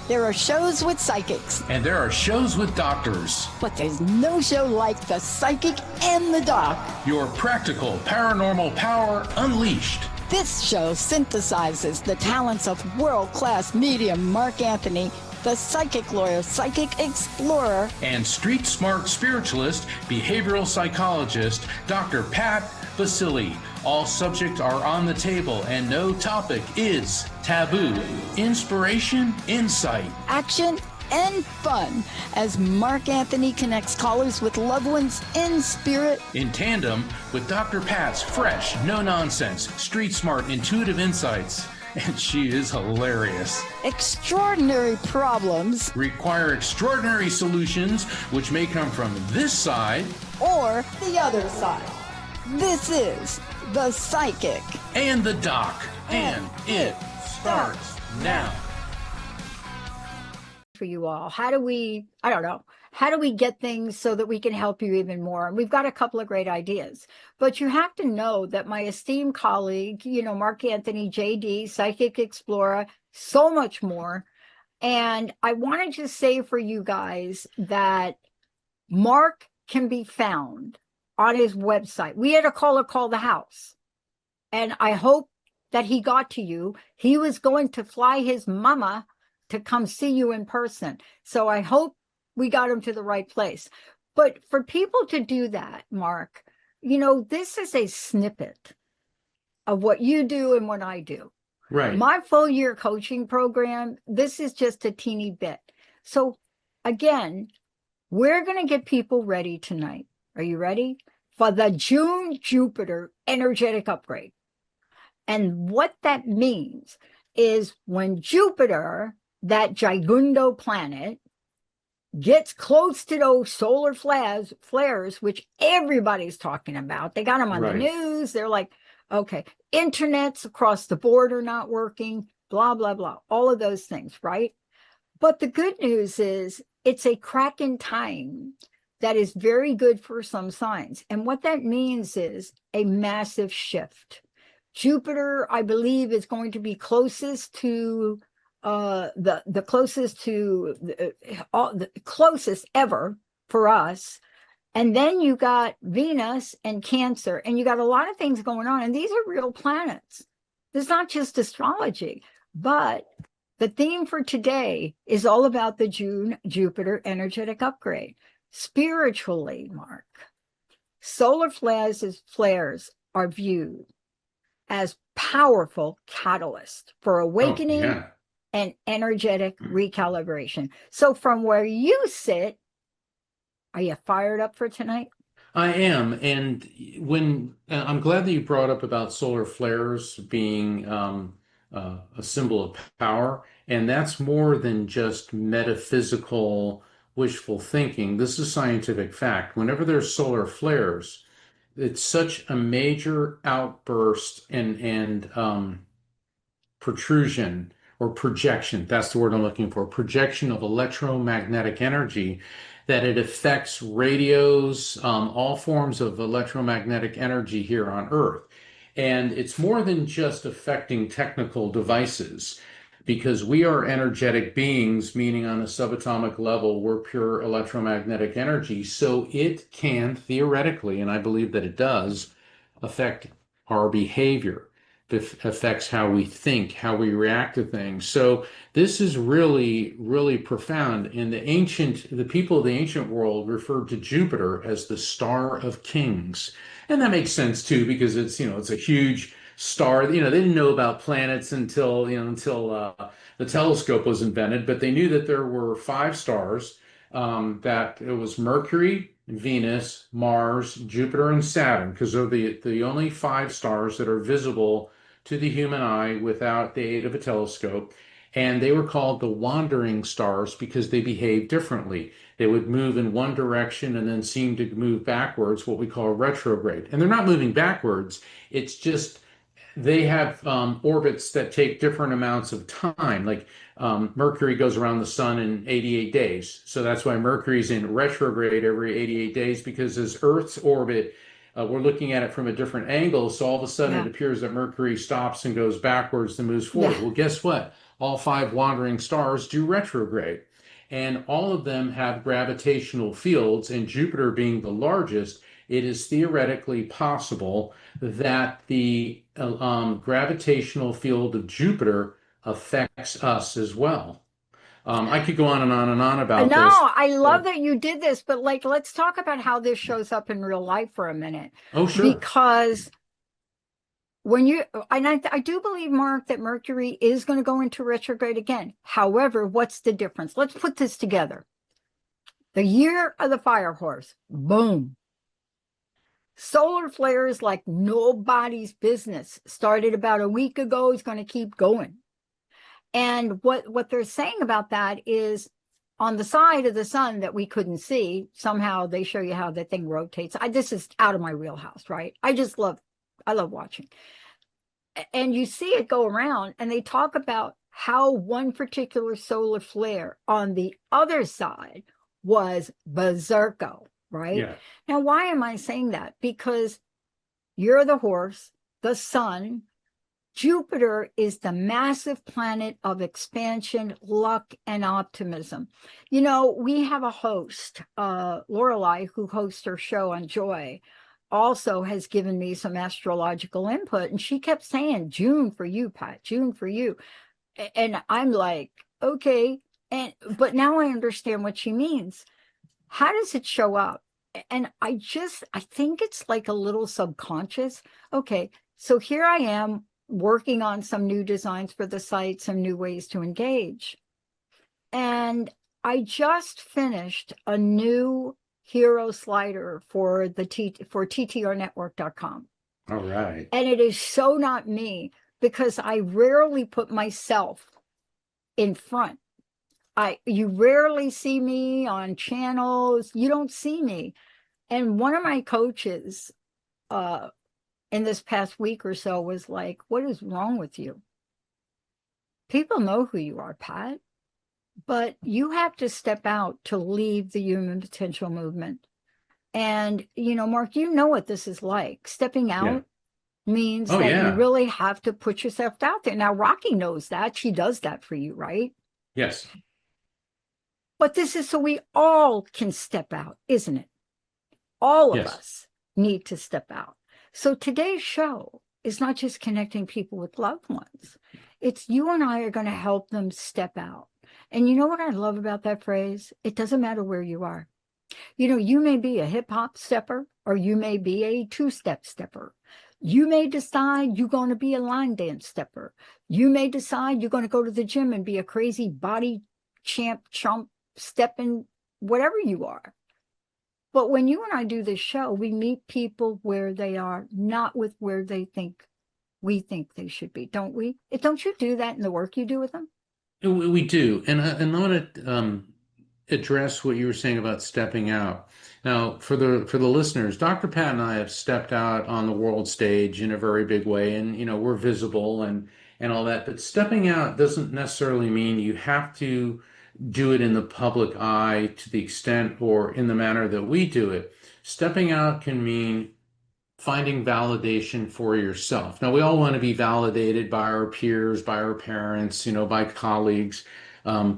There are shows with psychics. And there are shows with doctors. But there's no show like The Psychic and the Doc. Your practical paranormal power unleashed. This show synthesizes the talents of world-class medium Mark Anthony, the psychic lawyer, psychic explorer, and street smart spiritualist, behavioral psychologist, Dr. Pat Baccili. All subjects are on the table and no topic is taboo. Inspiration, insight, action, and fun as Mark Anthony connects callers with loved ones in spirit. In tandem with Dr. Pat's fresh, no-nonsense, street smart, intuitive insights. And she is hilarious. Extraordinary problems require extraordinary solutions, which may come from this side or the other side. This is The Psychic and the Doc, and it starts now. For you all, how do we get things so that we can help you even more? And we've got a couple of great ideas, but you have to know that my esteemed colleague, Mark Anthony, JD, Psychic Explorer, so much more. And I wanted to say for you guys that Mark can be found on his website. We had a caller call the house, and I hope that he got to you. He was going to fly his mama to come see you in person. So I hope we got him to the right place. But for people to do that, Mark, this is a snippet of what you do and what I do. Right. My full year coaching program, this is just a teeny bit. So again, we're going to get people ready tonight. Are you ready? For the June Jupiter energetic upgrade. And what that means is when Jupiter, that gigundo planet, gets close to those solar flares, which everybody's talking about. They got them on the news. They're like, okay, internets across the board are not working, blah, blah, blah, all of those things, right? But the good news is it's a crack in time that is very good for some signs. And what that means is a massive shift. Jupiter, I believe, is going to be closest to the closest ever for us. And then you got Venus and Cancer, and you got a lot of things going on, and these are real planets. It's not just astrology, but the theme for today is all about the June Jupiter energetic upgrade. Spiritually, Mark, solar flares are viewed as powerful catalyst for awakening and energetic recalibration. So from where you sit, are you fired up for tonight? I am. And when I'm glad that you brought up about solar flares being a symbol of power. And that's more than just metaphysical wishful thinking. This is scientific fact. Whenever there's solar flares, it's such a major outburst and protrusion or projection, that's the word I'm looking for, projection of electromagnetic energy, that it affects radios, all forms of electromagnetic energy here on Earth. And it's more than just affecting technical devices, because we are energetic beings, meaning on a subatomic level, we're pure electromagnetic energy. So it can theoretically, and I believe that it does, affect our behavior. It affects how we think, how we react to things. So this is really, really profound. And the people of the ancient world referred to Jupiter as the star of kings. And that makes sense too, because it's a huge star. They didn't know about planets until the telescope was invented, but they knew that there were 5 stars, that it was Mercury, Venus, Mars, Jupiter, and Saturn, because they're the only 5 stars that are visible to the human eye without the aid of a telescope. And they were called the wandering stars because they behave differently. They would move in one direction and then seem to move backwards, what we call retrograde. And they're not moving backwards. It's just they have orbits that take different amounts of time. Like Mercury goes around the sun in 88 days. So that's why Mercury's in retrograde every 88 days, because as Earth's orbit we're looking at it from a different angle. So all of a sudden it Yeah. appears that Mercury stops and goes backwards and moves Yeah. forward. Well, guess what? All 5 wandering stars do retrograde, and all of them have gravitational fields, and Jupiter being the largest, it is theoretically possible that the gravitational field of Jupiter affects us as well. I could go on and on and on about No, this. I love that you did this, but like, let's talk about how this shows up in real life for a minute. Oh, sure. Because when you, and I do believe, Mark, that Mercury is going to go into retrograde again. However, what's the difference? Let's put this together. The year of the fire horse, boom. Solar flares like nobody's business. Started about a week ago, is going to keep going. And what they're saying about that is on the side of the sun that we couldn't see, somehow they show you how the thing rotates. This is out of my wheelhouse, right? I love watching. And you see it go around, and they talk about how one particular solar flare on the other side was berserko, right? Yeah. Now, why am I saying that? Because you're the horse, the sun, Jupiter is the massive planet of expansion, luck, and optimism. You know, we have a host, Lorelei, who hosts her show on Joy, also has given me some astrological input. And she kept saying, June for you, Pat, June for you. And I'm like, okay. But now I understand what she means. How does it show up? And I think it's like a little subconscious. Okay, so here I am working on some new designs for the site, some new ways to engage. And I just finished a new hero slider for for ttrnetwork.com. All right. And it is so not me, because I rarely put myself in front. You rarely see me on channels. You don't see me. And one of my coaches in this past week or so was like, what is wrong with you? People know who you are, Pat, but you have to step out to leave the human potential movement. And, you know, Mark, you know what this is like. Stepping out means Oh, that you yeah. really have to put yourself out there. Now, Rocky knows that. She does that for you, right? Yes. But this is so we all can step out, isn't it? All of Yes. us need to step out. So today's show is not just connecting people with loved ones. It's you and I are going to help them step out. And you know what I love about that phrase? It doesn't matter where you are. You know, you may be a hip hop stepper, or you may be a two-step stepper. You may decide you're going to be a line dance stepper. You may decide you're going to go to the gym and be a crazy body chump stepping, whatever you are. But when you and I do this show, we meet people where they are, not with where we think they should be, don't we? Don't you do that in the work you do with them? We do. And I want to address what you were saying about stepping out. Now, for the listeners, Dr. Pat and I have stepped out on the world stage in a very big way, and you know, we're visible and all that. But stepping out doesn't necessarily mean you have to do it in the public eye to the extent or in the manner that we do it. Stepping out can mean finding validation for yourself. Now, we all want to be validated by our peers, by our parents, you know, by colleagues,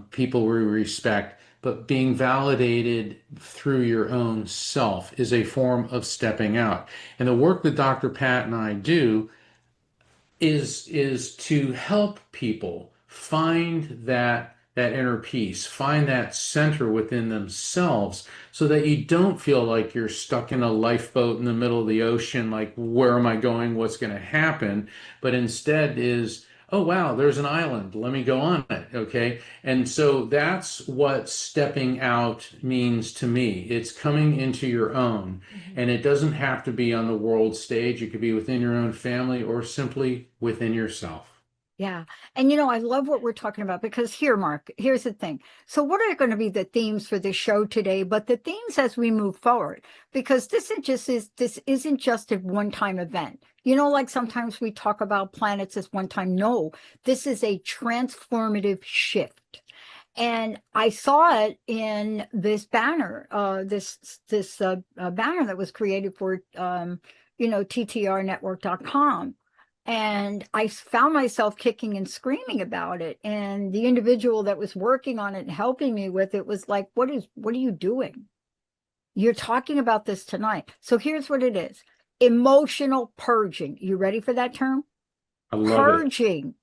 people we respect. But being validated through your own self is a form of stepping out. And the work that Dr. Pat and I do is to help people find that inner peace, find that center within themselves, so that you don't feel like you're stuck in a lifeboat in the middle of the ocean, like, where am I going? What's going to happen? But instead is, oh, wow, there's an island. Let me go on it. Okay. And so that's what stepping out means to me. It's coming into your own. And it doesn't have to be on the world stage. It could be within your own family or simply within yourself. Yeah. And you know, I love what we're talking about, because here, Mark, here's the thing. So what are going to be the themes for this show today, but the themes as we move forward? Because this isn't just a one-time event. You know, like sometimes we talk about planets as one time. No, this is a transformative shift. And I saw it in this banner, this banner that was created for TTRnetwork.com. And I found myself kicking and screaming about it. And the individual that was working on it and helping me with it was like, what are you doing? You're talking about this tonight. So here's what it is. Emotional purging. You ready for that term? I love it. Purging.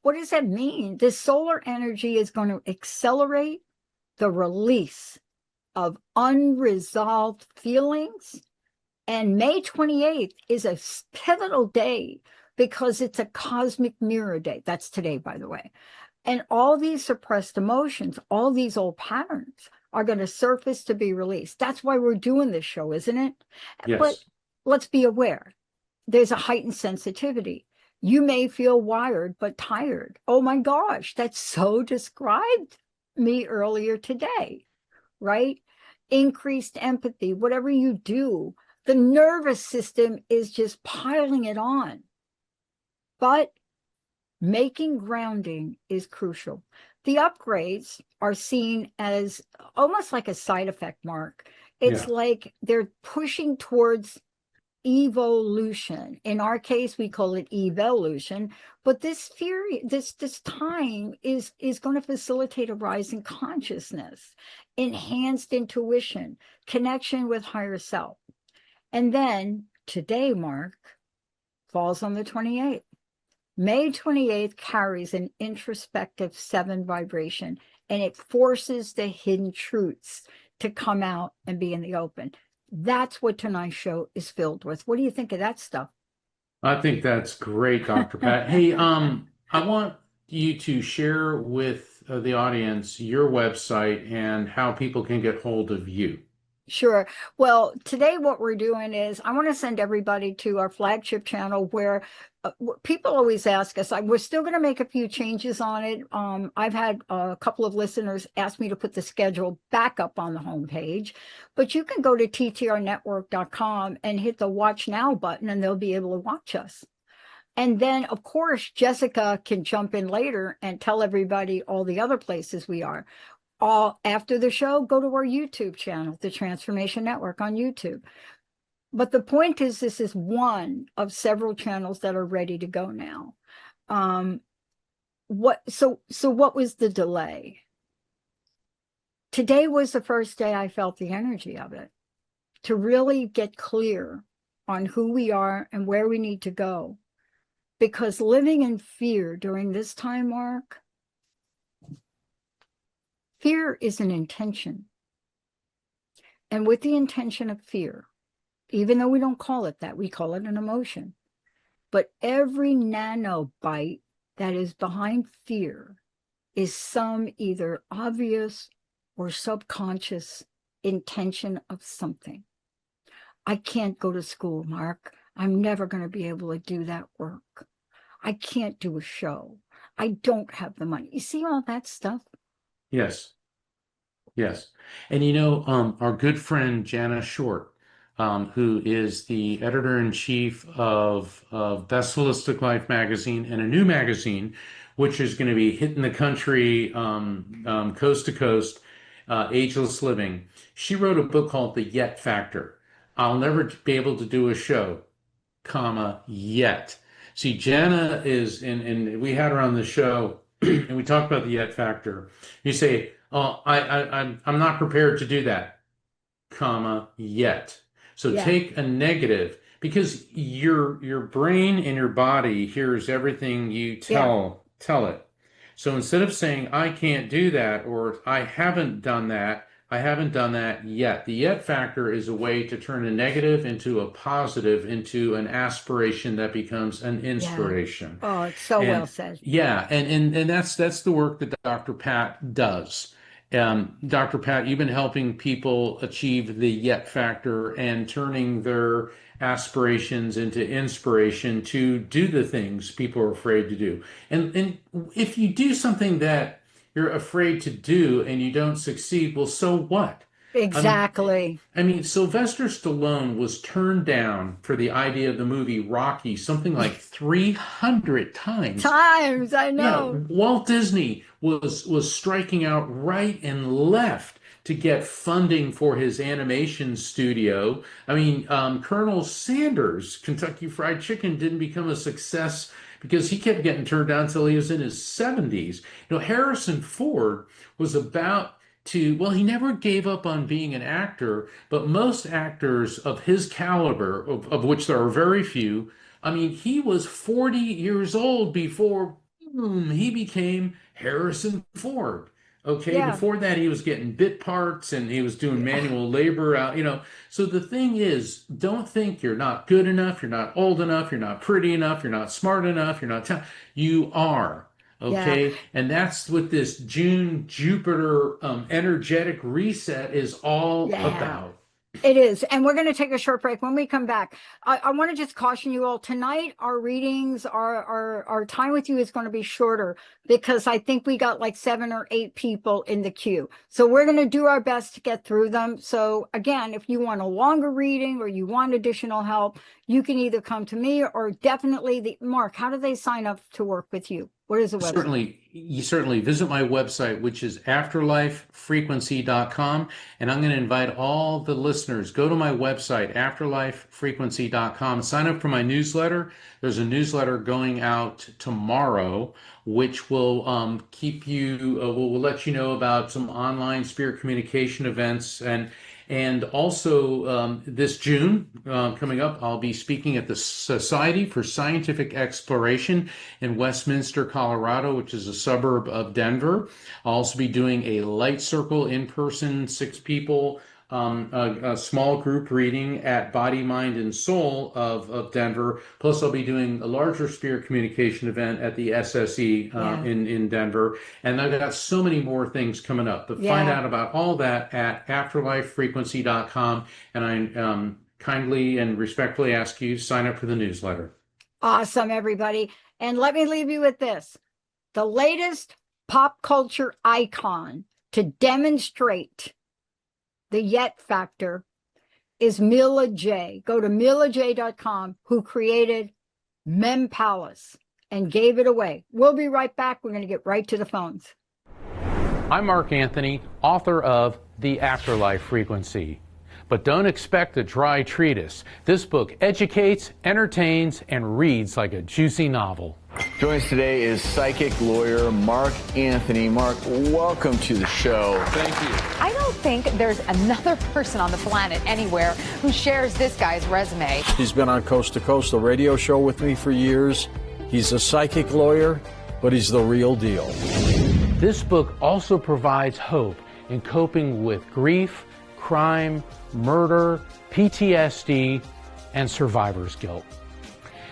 What does that mean? This solar energy is going to accelerate the release of unresolved feelings. And May 28th is a pivotal day because it's a cosmic mirror day. That's today, by the way. And all these suppressed emotions, all these old patterns are going to surface to be released. That's why we're doing this show, isn't it? Yes. But let's be aware. There's a heightened sensitivity. You may feel wired, but tired. Oh my gosh, that so described me earlier today, right? Increased empathy, whatever you do, the nervous system is just piling it on. But making grounding is crucial. The upgrades are seen as almost like a side effect, Mark. It's like they're pushing towards evolution. In our case, we call it evolution. But this time is going to facilitate a rise in consciousness, enhanced intuition, connection with higher self. And then today, Mark, falls on the 28th. May 28th carries an introspective 7 vibration, and it forces the hidden truths to come out and be in the open. That's what tonight's show is filled with. What do you think of that stuff? I think that's great, Dr. Pat. Hey, I want you to share with the audience your website and how people can get hold of you. Sure. Well, today what we're doing is I want to send everybody to our flagship channel where people always ask us. We're still going to make a few changes on it. I've had a couple of listeners ask me to put the schedule back up on the homepage, but you can go to ttrnetwork.com and hit the Watch Now button, and they'll be able to watch us. And then, of course, Jessica can jump in later and tell everybody all the other places we are. All after the show, go to our YouTube channel, the Transformation Network on YouTube. But the point is, this is one of several channels that are ready to go now. So what was the delay? Today was the first day I felt the energy of it, to really get clear on who we are and where we need to go. Because living in fear during this time, Mark, fear is an intention. And with the intention of fear, even though we don't call it that, we call it an emotion. But every nanobite that is behind fear is some either obvious or subconscious intention of something. I can't go to school, Mark. I'm never going to be able to do that work. I can't do a show. I don't have the money. You see all that stuff? Yes. Yes. And our good friend Jana Short, who is the editor-in-chief of Best Holistic Life magazine and a new magazine, which is going to be hitting the country coast to coast, Ageless Living. She wrote a book called The Yet Factor. I'll never be able to do a show, yet. See, Jana is, and we had her on the show, and we talked about the Yet Factor. You say, "Oh, I'm not prepared to do that, yet." So take a negative, because your brain and your body hears everything you tell it. So instead of saying I can't do that, or I haven't done that yet. The yet factor is a way to turn a negative into a positive, into an aspiration that becomes an inspiration. Oh, it's so well said. Yeah, and that's the work that Dr. Pat does. Dr. Pat, you've been helping people achieve the yet factor and turning their aspirations into inspiration to do the things people are afraid to do. And if you do something that you're afraid to do and you don't succeed, well, so what? Exactly. I mean, Sylvester Stallone was turned down for the idea of the movie Rocky something like 300 times. I know. Yeah, Walt Disney was striking out right and left to get funding for his animation studio. I mean, Colonel Sanders, Kentucky Fried Chicken, didn't become a success because he kept getting turned down until he was in his 70s. Harrison Ford was about to, well, he never gave up on being an actor, but most actors of his caliber, of which there are very few, I mean, he was 40 years old before, boom, he became Harrison Ford. Okay, Yeah. before that, he was getting bit parts and he was doing manual labor out. So the thing is, don't think you're not good enough, you're not old enough, you're not pretty enough, you're not smart enough, you're not you are. Yeah. Okay, and that's what this June Jupiter energetic reset is all about. It is. And we're going to take a short break. When we come back, I want to just caution you all tonight. Our readings, our time with you is going to be shorter because I think we got like 7 or 8 people in the queue. So we're going to do our best to get through them. So again, if you want a longer reading or you want additional help, you can either come to me or definitely Mark, how do they sign up to work with you? What is the website? You certainly visit my website, which is afterlifefrequency.com. And I'm going to invite all the listeners, go to my website, afterlifefrequency.com, sign up for my newsletter. There's a newsletter going out tomorrow, which will keep you, will let you know about some online spirit communication events. And also this June, coming up, I'll be speaking at the Society for Scientific Exploration in Westminster, Colorado, which is a suburb of Denver. I'll also be doing a light circle in person, 6 people, a small group reading at Body, Mind, and Soul of Denver. Plus, I'll be doing a larger spirit communication event at the SSE in Denver. And I've got so many more things coming up. But find out about all that at afterlifefrequency.com. And I kindly and respectfully ask you to sign up for the newsletter. Awesome, everybody. And let me leave you with this. The latest pop culture icon to demonstrate the yet factor is Mila J. Go to milaj.com, who created Mem Palace and gave it away. We'll be right back. We're going to get right to the phones. I'm Mark Anthony, author of The Afterlife Frequency. But don't expect a dry treatise. This book educates, entertains, and reads like a juicy novel. Joining us today is psychic lawyer Mark Anthony. Mark, welcome to the show. Thank you. I don't think there's another person on the planet anywhere who shares this guy's resume. He's been on Coast to Coast, the radio show with me for years. He's a psychic lawyer, but he's the real deal. This book also provides hope in coping with grief, crime, murder, PTSD, and survivor's guilt.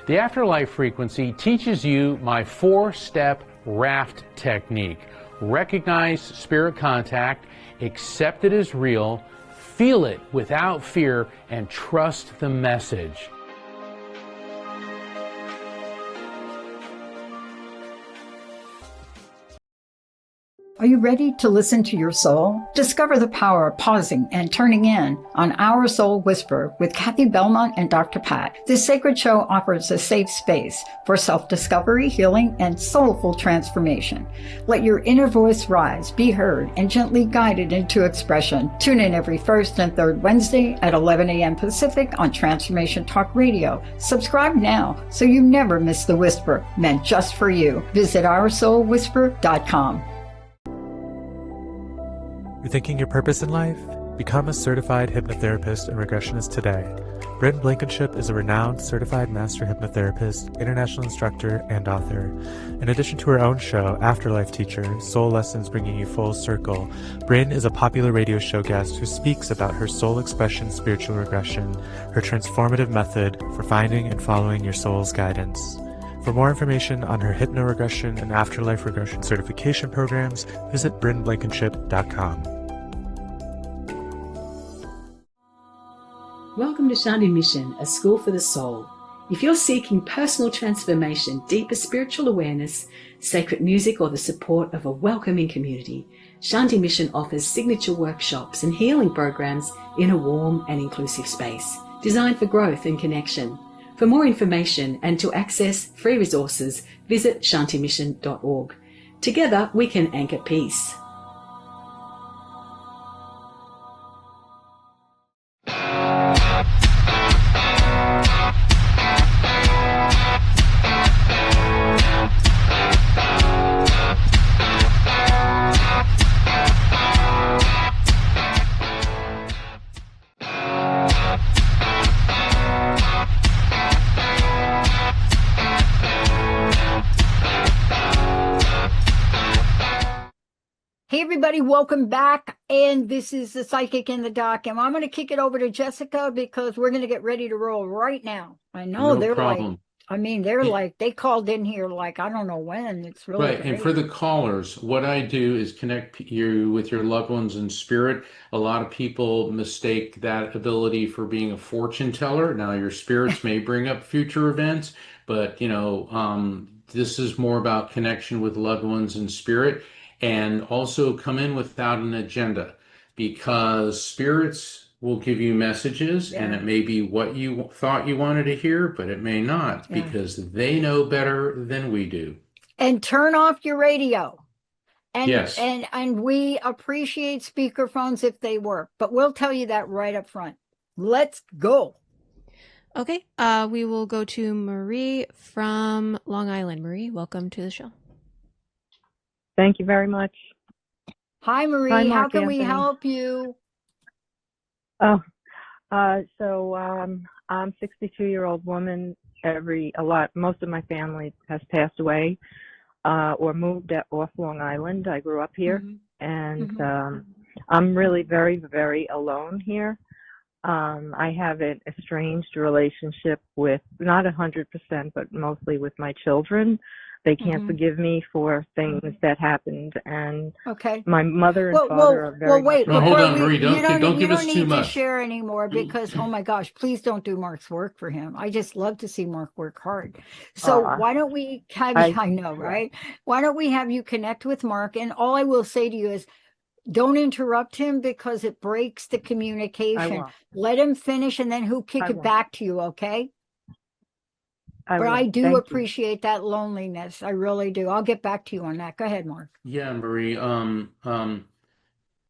The Afterlife Frequency teaches you my 4-step raft technique. Recognize spirit contact, accept it as real, feel it without fear, and trust the message. Are you ready to listen to your soul? Discover the power of pausing and turning in on Our Soul Whisper with Kathy Belmont and Dr. Pat. This sacred show offers a safe space for self-discovery, healing, and soulful transformation. Let your inner voice rise, be heard, and gently guided into expression. Tune in every first and third Wednesday at 11 a.m. Pacific on Transformation Talk Radio. Subscribe now so you never miss the whisper meant just for you. Visit OurSoulWhisper.com. Rethinking your purpose in life? Become a certified hypnotherapist and regressionist today. Bryn Blankenship is a renowned certified master hypnotherapist, international instructor, and author. In addition to her own show, Afterlife Teacher, Soul Lessons Bringing You Full Circle, Bryn is a popular radio show guest who speaks about her soul expression spiritual regression, her transformative method for finding and following your soul's guidance. For more information on her hypnoregression and afterlife regression certification programs, visit brynblankenship.com. Welcome to Shanti Mission, a school for the soul. If you're seeking personal transformation, deeper spiritual awareness, sacred music, or the support of a welcoming community, Shanti Mission offers signature workshops and healing programs in a warm and inclusive space, designed for growth and connection. For more information and to access free resources, visit shantimission.org. Together, we can anchor peace. Hey, everybody, welcome back. And this is the Psychic in the Doc. And I'm going to kick it over to Jessica because we're going to get ready to roll right now. I know No they're problem. like, I mean, they're Yeah. like, they called in here like, I don't know when. It's really Right. And for great. the callers, what I do is connect you with your loved ones in spirit. A lot of people mistake that ability for being a fortune teller. Now, your spirits may bring up future events, but this is more about connection with loved ones in spirit, and also come in without an agenda, because spirits will give you messages, and Yeah. it may be what you thought you wanted to hear, but it may not, Yeah. because they know better than we do. And turn off your radio. Yes. And we appreciate speakerphones if they work, but we'll tell you that right up front. Let's go. Okay, we will go to Marie from Long Island. Marie, welcome to the show. Thank you very much. Hi, Marie. Hi, How Mark can we Anthony. help you? Oh, I'm 62-year-old woman. Most of my family has passed away or moved off Long Island. I grew up here, and I'm really very, very alone here. I have an estranged relationship with, not 100%, but mostly with my children. They can't forgive me for things that happened, and my mother and father are very wait. No, hold on, Marie. Don't give us too need to much. share anymore because, oh my gosh, please don't do Mark's work for him. I just love to see Mark work hard. So why don't we have you, I know, right? Why don't we have you connect with Mark? And all I will say to you is, don't interrupt him because it breaks the communication. Let him finish and then he'll kick it back to you, okay? I do appreciate that loneliness. I really do. I'll get back to you on that. Go ahead, Mark. Yeah, Marie.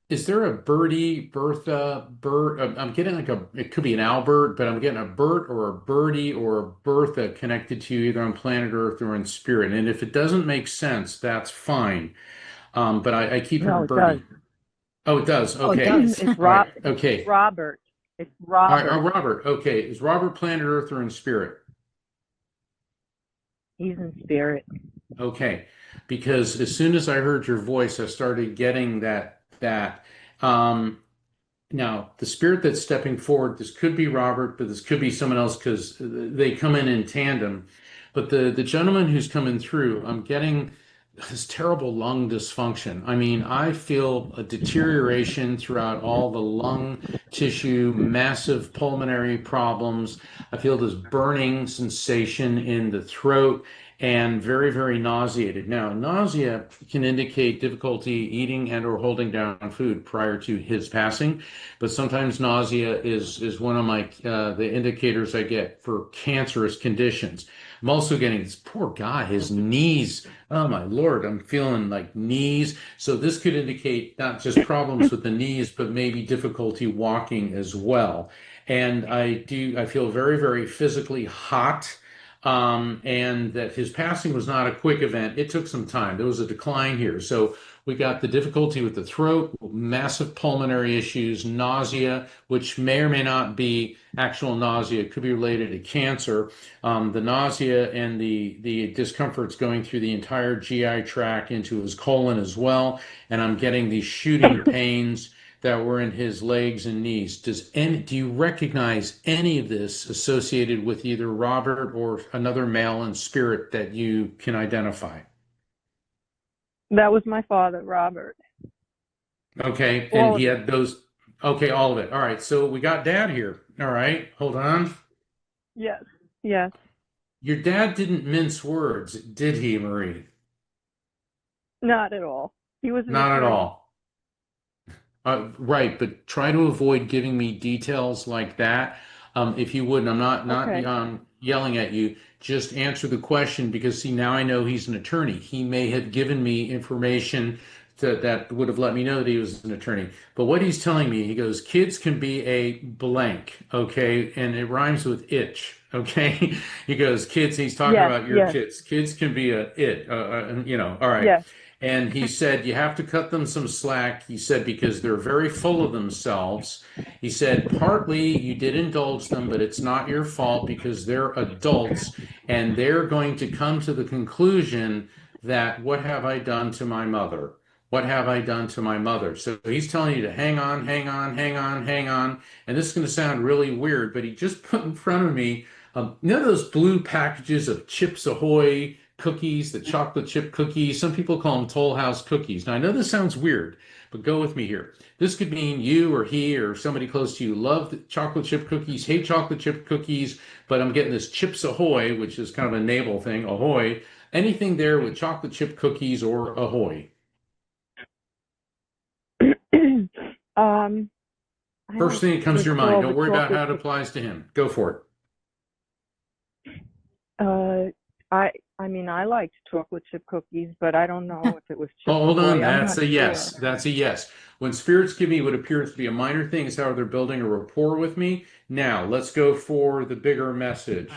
Is there a Birdie, Bertha, Bert? I'm getting it could be an Albert, but I'm getting a Bert or a Birdie or a Bertha connected to you either on planet Earth or in spirit. And if it doesn't make sense, that's fine. But I keep hearing Birdie. Oh, it does. Okay. Oh, it does. It's Right. Okay. It's Robert. It's All right. Robert. Robert. Okay. Is Robert planet Earth or in spirit? He's in spirit. Okay, because as soon as I heard your voice, I started getting that. Now, the spirit that's stepping forward, this could be Robert, but this could be someone else because they come in tandem. But the gentleman who's coming through, I'm getting this terrible lung dysfunction. I mean, I feel a deterioration throughout all the lung tissue, massive pulmonary problems. I feel this burning sensation in the throat and very, very nauseated. Now, nausea can indicate difficulty eating and or holding down food prior to his passing, but sometimes nausea is one of my the indicators I get for cancerous conditions. I'm also getting this poor guy, his knees. Oh my Lord, I'm feeling like knees. So this could indicate not just problems with the knees, but maybe difficulty walking as well. And I feel very, very physically hot. And that his passing was not a quick event. It took some time. There was a decline here. So we got the difficulty with the throat, massive pulmonary issues, nausea, which may or may not be actual nausea. It could be related to cancer. The nausea and the discomforts going through the entire GI tract into his colon as well. And I'm getting these shooting pains that were in his legs and knees. Do you recognize any of this associated with either Robert or another male in spirit that you can identify? That was my father, Robert. Okay, and he had those. Okay, all of it. All right, so we got Dad here. All right, hold on. Yes. Your dad didn't mince words, did he, Marie? Not at all. He was not at all. Right, but try to avoid giving me details like that. If you would, I'm not yelling at you. Just answer the question because, see, now I know he's an attorney. He may have given me information that would have let me know that he was an attorney. But what he's telling me, he goes, kids can be a blank, okay? And it rhymes with itch, okay? He goes, kids, he's talking about your kids. Kids can be all right. Yes. And he said, you have to cut them some slack. He said, because they're very full of themselves. He said, partly you did indulge them, but it's not your fault because they're adults and they're going to come to the conclusion that what have I done to my mother? What have I done to my mother? So he's telling you to hang on, hang on, hang on, hang on. And this is going to sound really weird, but he just put in front of me, you know those blue packages of Chips Ahoy cookies, the chocolate chip cookies? Some people call them Toll House cookies. Now, I know this sounds weird, but go with me here. This could mean you or he or somebody close to you love the chocolate chip cookies, hate chocolate chip cookies, but I'm getting this Chips Ahoy, which is kind of a naval thing, Ahoy. Anything there with chocolate chip cookies or Ahoy? First thing that comes to your mind. Don't worry about how it applies to him. Go for it. I mean, I liked chocolate chip cookies, but I don't know if it was chip. Oh, hold on. Ahoy. That's a yes. Sure. That's a yes. When spirits give me what appears to be a minor thing, is how they're building a rapport with me. Now, let's go for the bigger message.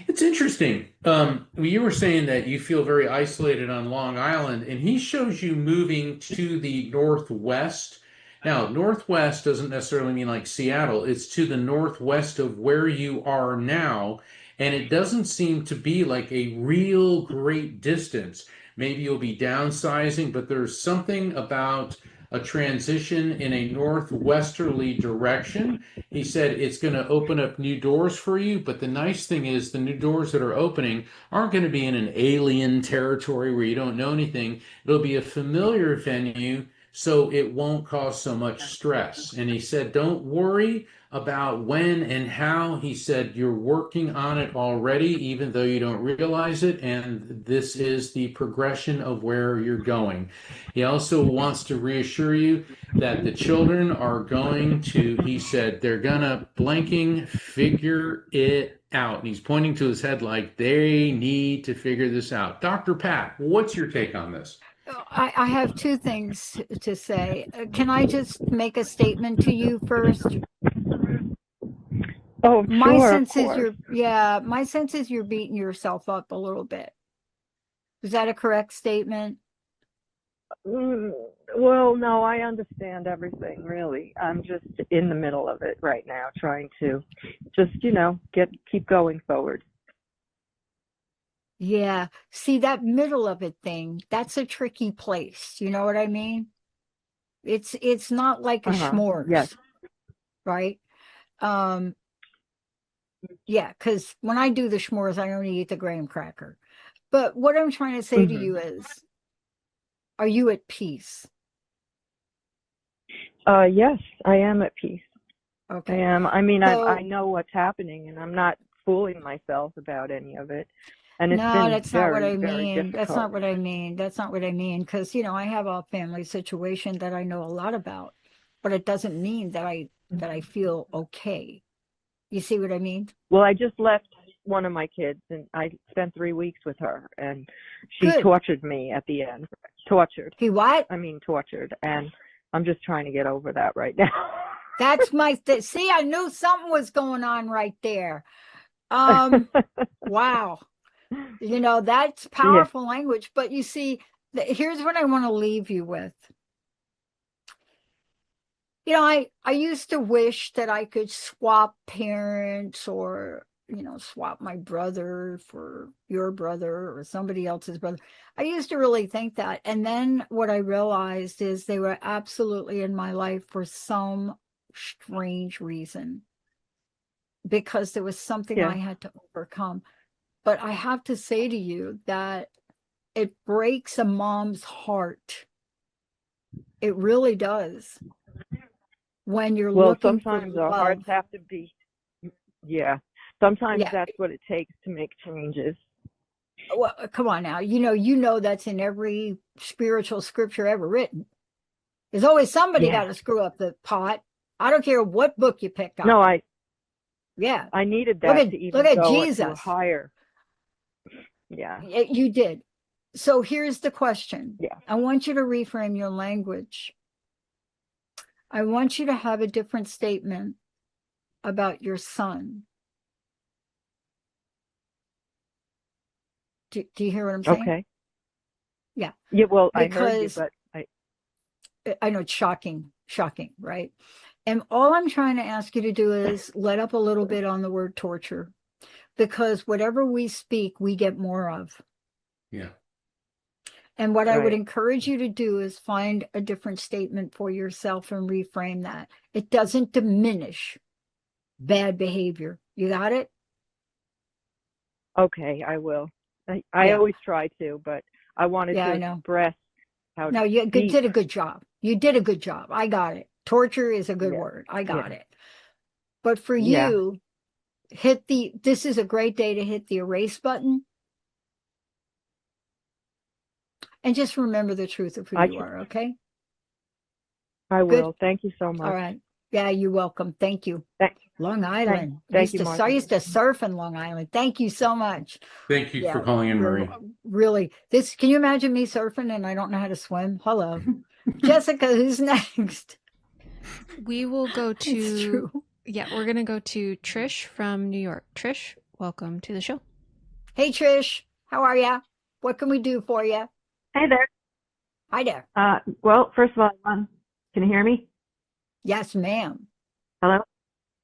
It's interesting. You were saying that you feel very isolated on Long Island, and he shows you moving to the northwest. Now, northwest doesn't necessarily mean like Seattle. It's to the northwest of where you are now, and it doesn't seem to be like a real great distance. Maybe you'll be downsizing, but there's something about a transition in a northwesterly direction. He said it's going to open up new doors for you, but the nice thing is the new doors that are opening aren't going to be in an alien territory where you don't know anything. It'll be a familiar venue, so it won't cause so much stress. And he said, don't worry about when and how. He said, you're working on it already, even though you don't realize it. And this is the progression of where you're going. He also wants to reassure you that the children are going to, he said, they're going to blanking figure it out. And he's pointing to his head like they need to figure this out. Dr. Pat, what's your take on this? I have two things to say. Can I just make a statement to you first? Oh, my sure, sense is my sense is you're beating yourself up a little bit. Is that a correct statement? Well, no, I understand everything, really. I'm just in the middle of it right now, trying to just, keep going forward. Yeah. See, that middle of it thing, that's a tricky place. You know what I mean? It's not like a s'mores. Yes. Right? Yeah, because when I do the s'mores, I only eat the graham cracker. But what I'm trying to say to you is, are you at peace? Yes, I am at peace. Okay. I am. I mean, I know what's happening, and I'm not fooling myself about any of it. And it's no, been that's very, not what I very mean. difficult. That's not what I mean. That's not what I mean. Because, I have a family situation that I know a lot about, but it doesn't mean that I feel okay. You see what I mean? Well, I just left one of my kids, and I spent 3 weeks with her, and she Good. tortured me at the end. Tortured. He what? I mean, tortured. And I'm just trying to get over that right now. That's see, I knew something was going on right there. Wow. That's powerful language. But you see, here's what I want to leave you with. I used to wish that I could swap parents or, swap my brother for your brother or somebody else's brother. I used to really think that. And then what I realized is they were absolutely in my life for some strange reason, because there was something I had to overcome. But I have to say to you that it breaks a mom's heart. It really does. When you're looking for love. Sometimes our hearts have to beat. Yeah. Sometimes that's what it takes to make changes. Well, come on now. You know that's in every spiritual scripture ever written. There's always somebody got to screw up the pot. I don't care what book you pick up. No, I I needed that to even go Jesus. Higher. Yeah. You did. So here's the question. Yeah. I want you to reframe your language. I want you to have a different statement about your son. Do you hear what I'm saying? Okay. Yeah. Yeah, well, I heard you, but I know it's shocking, right? And all I'm trying to ask you to do is let up a little bit on the word torture, because whatever we speak, we get more of. Yeah. And what I would Right. encourage you to do is find a different statement for yourself and reframe that. It doesn't diminish bad behavior. You got it? Okay, I will. I Yeah. always try to, but I wanted Yeah, to I know. express how No, you deep. did a good job. You did a good job. I got it. Torture is a good Yeah. word. I Yeah. got it. But for Yeah. you, this is a great day to hit the erase button and just remember the truth of who you are, okay? I Good. will. Thank you so All much. right. Yeah, you're welcome. Thank you. Long Island. Thank you, I Martha. used to surf in Long Island. Thank you so much. Thank you for Yeah, calling in, Marie. really. Can you imagine me surfing and I don't know how to swim? Hello. Jessica, who's next? We will go It's to, true. yeah, we're going to go to Trish from New York. Trish, welcome to the show. Hey, Trish. How are ya? What can we do for you? Hey there. Hi there. Well, first of all, can you hear me? Yes, ma'am. Hello?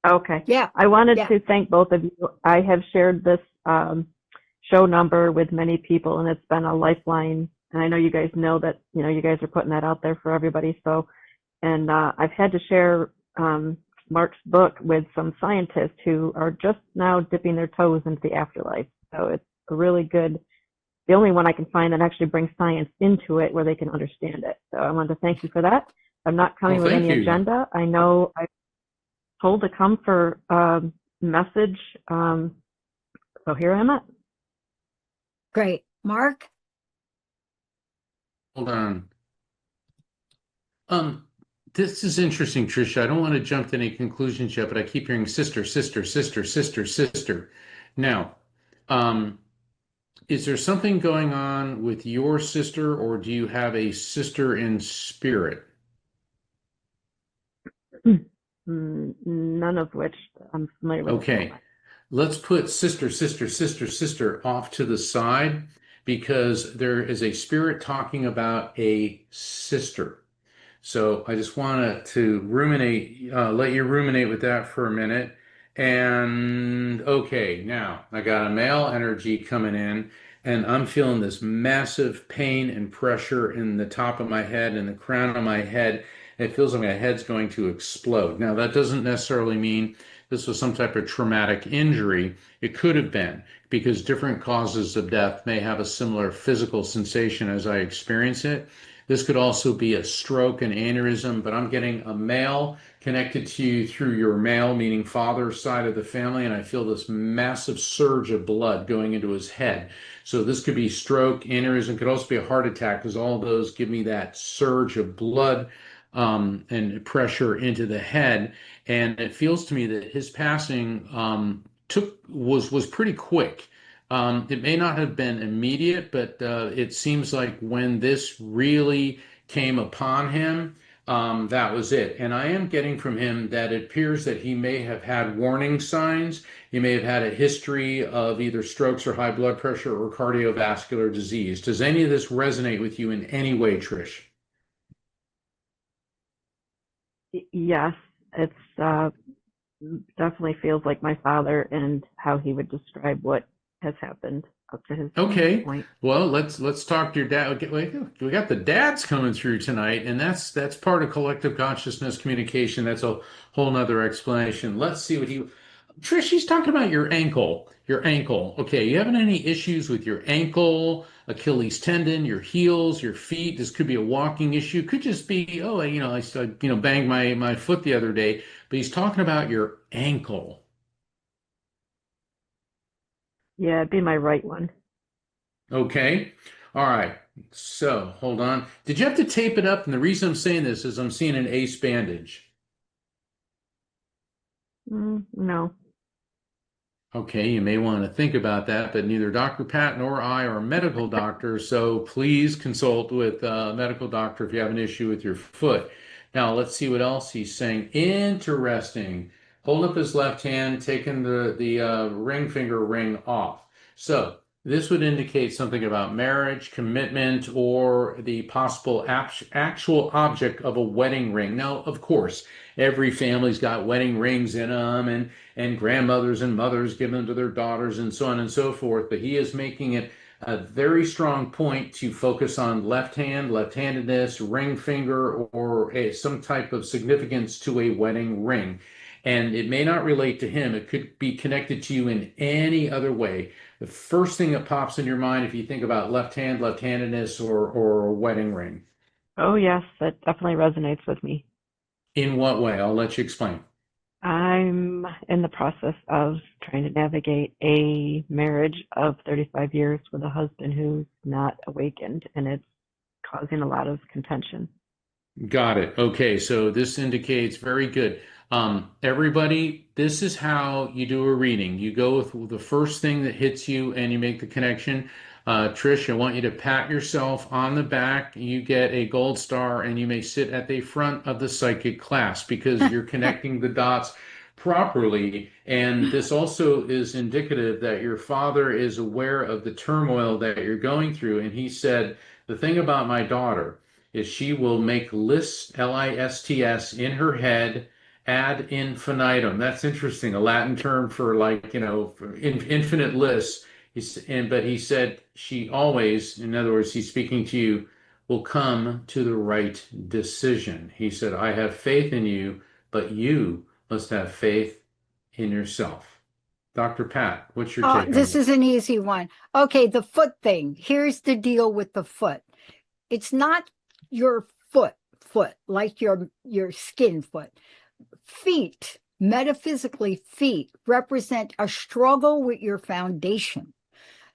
Okay. Yeah. I wanted Yeah. to thank both of you. I have shared this show number with many people, and it's been a lifeline. And I know you guys know that, you guys are putting that out there for everybody. So, and I've had to share Mark's book with some scientists who are just now dipping their toes into the afterlife. So it's a really good, the only one I can find that actually brings science into it where they can understand it. So I wanted to thank you for that. I'm not coming with any agenda. I know I'm told to come for message. So here I'm at. Great. Mark? Hold on. This is interesting, Tricia. I don't want to jump to any conclusions yet, but I keep hearing sister, sister, sister, sister, sister. Now, is there something going on with your sister, or do you have a sister in spirit? None of which I'm familiar with. Okay. Let's put sister, sister, sister, sister off to the side because there is a spirit talking about a sister. So I just want to ruminate, let you ruminate with that for a minute. And okay, now I got a male energy coming in, and I'm feeling this massive pain and pressure in the top of my head and the crown of my head. It feels like my head's going to explode. Now, that doesn't necessarily mean this was some type of traumatic injury. It could have been because different causes of death may have a similar physical sensation as I experience it. This could also be a stroke, an aneurysm, but I'm getting a male connected to you through your male, meaning father's side of the family, and I feel this massive surge of blood going into his head. So this could be stroke, aneurysm, could also be a heart attack because all of those give me that surge of blood and pressure into the head. And it feels to me that his passing was pretty quick. It may not have been immediate, but it seems like when this really came upon him, that was it. And I am getting from him that it appears that he may have had warning signs. He may have had a history of either strokes or high blood pressure or cardiovascular disease. Does any of this resonate with you in any way, Trish? Yes, it's definitely feels like my father and how he would describe what has happened up to his point. Well, let's talk to your dad. We got the dads coming through tonight, and that's part of collective consciousness communication. That's a whole nother explanation. Let's see what Trish, he's talking about your ankle. Your ankle. Okay, you having any issues with your ankle, Achilles tendon, your heels, your feet? This could be a walking issue. Could just be, I banged my foot the other day. But he's talking about your ankle. Yeah, it'd be my right one. Okay. All right. So hold on. Did you have to tape it up? And the reason I'm saying this is I'm seeing an ace bandage. No. Okay, you may want to think about that, but neither Dr. Pat nor I are medical doctors, so please consult with a medical doctor if you have an issue with your foot. Now, let's see what else he's saying. Interesting. Holding up his left hand, taking the ring finger ring off. So this would indicate something about marriage, commitment, or the possible actual object of a wedding ring. Now, of course, every family's got wedding rings in them, and grandmothers and mothers give them to their daughters and so on and so forth. But he is making it a very strong point to focus on left hand, left-handedness, ring finger, or some type of significance to a wedding ring. And it may not relate to him. It could be connected to you in any other way. The first thing that pops in your mind if you think about left hand, left-handedness, or a wedding ring. Oh, yes, that definitely resonates with me. In what way? I'll let you explain. I'm in the process of trying to navigate a marriage of 35 years with a husband who's not awakened, and it's causing a lot of contention. Got it. Okay, so this indicates very good. Everybody, this is how you do a reading. You go with the first thing that hits you and you make the connection. Trish, I want you to pat yourself on the back. You get a gold star and you may sit at the front of the psychic class because you're connecting the dots properly. And this also is indicative that your father is aware of the turmoil that you're going through. And he said, the thing about my daughter is she will make lists, L-I-S-T-S, in her head ad infinitum. That's interesting, a Latin term for for infinite lists. But he said she always, in other words, he's speaking to you, will come to the right decision. He said, I have faith in you, but you must have faith in yourself. Dr. Pat, what's your take on this is an easy one. Okay, the foot thing. Here's the deal with the foot. It's not your foot like your skin foot. Feet, metaphysically, feet represent a struggle with your foundation.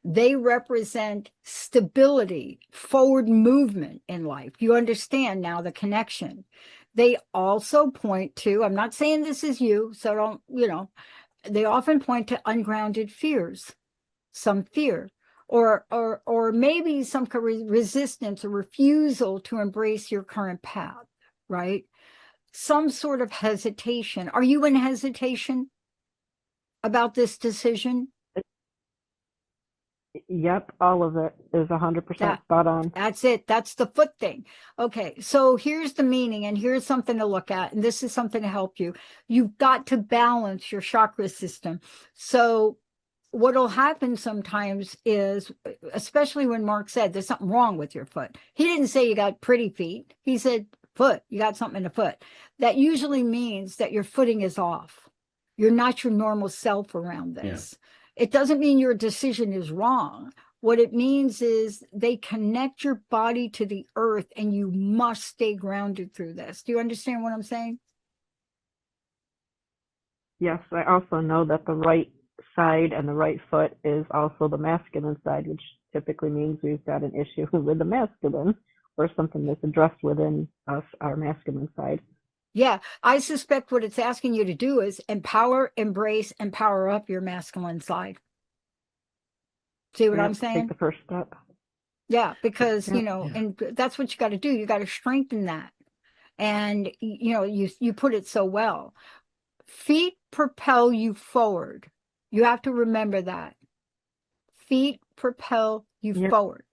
They represent stability, forward movement in life. You understand now the connection. They also point to, I'm not saying this is you, so don't, they often point to ungrounded fears, some fear, or maybe some resistance or refusal to embrace your current path, right? Some sort of hesitation. Are you in hesitation about this decision? Yep, all of it is 100% spot on. That's it. That's the foot thing. Okay, so here's the meaning, and here's something to look at, and this is something to help you. You've got to balance your chakra system. So what'll happen sometimes is, especially when Mark said there's something wrong with your foot. He didn't say you got pretty feet. He said foot, you got something in the foot. That usually means that your footing is off. You're not your normal self around this. Yeah. It doesn't mean your decision is wrong. What it means is they connect your body to the earth and you must stay grounded through this. Do you understand what I'm saying? Yes, I also know that the right side and the right foot is also the masculine side, which typically means we've got an issue with the masculine or something that's addressed within us, our masculine side. Yeah, I suspect what it's asking you to do is empower, embrace, and power up your masculine side. See what I'm saying? Take the first step. Yeah, because, and that's what you got to do. You got to strengthen that. And, you put it so well. Feet propel you forward. You have to remember that. Feet propel you forward.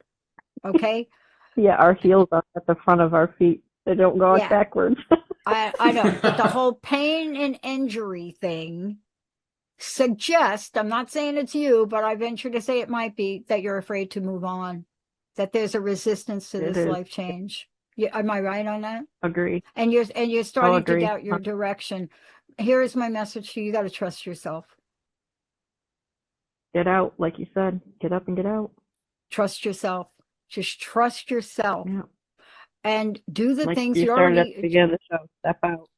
Okay? Yeah, our heels are at the front of our feet. They don't go out backwards. I know, but the whole pain and injury thing suggests, I'm not saying it's you, but I venture to say it might be, that you're afraid to move on, that there's a resistance to this life change. Yeah, am I right on that? Agree. And you're starting to doubt your direction. Here is my message to you. You got to trust yourself. Get out, like you said. Get up and get out. Trust yourself. Just trust yourself. Yeah. And do the things you started at the beginning of the show. Step out.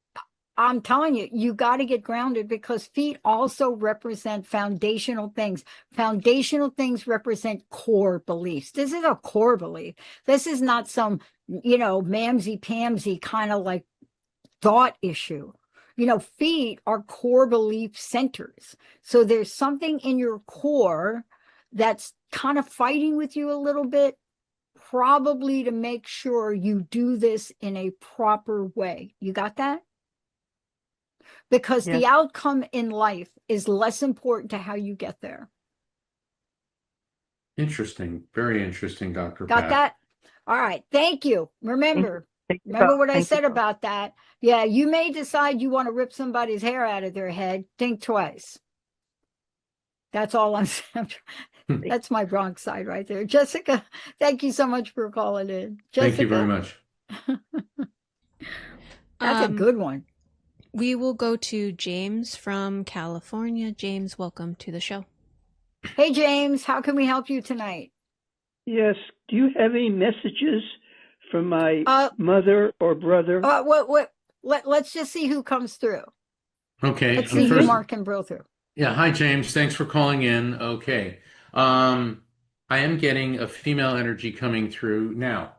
I'm telling you, you got to get grounded, because feet also represent foundational things. Foundational things represent core beliefs. This is a core belief. This is not some, mamsy-pamsy kind of like thought issue. Feet are core belief centers. So there's something in your core that's kind of fighting with you a little bit, probably to make sure you do this in a proper way. You got that? Because the outcome in life is less important to how you get there. Interesting. Very interesting, Dr. Got Pat. that? All right. Thank you. Remember what I said about that? Yeah, you may decide you want to rip somebody's hair out of their head. Think twice. That's all I'm saying. That's my Bronx side right there. Jessica, thank you so much for calling in. Jessica. Thank you very much. That's a good one. We will go to James from California. James, welcome to the show. Hey, James, how can we help you tonight? Yes. Do you have any messages from my mother or brother? Let's just see who comes through. Okay. Let's see who Mark can blow through. Yeah. Hi, James. Thanks for calling in. Okay. I am getting a female energy coming through now.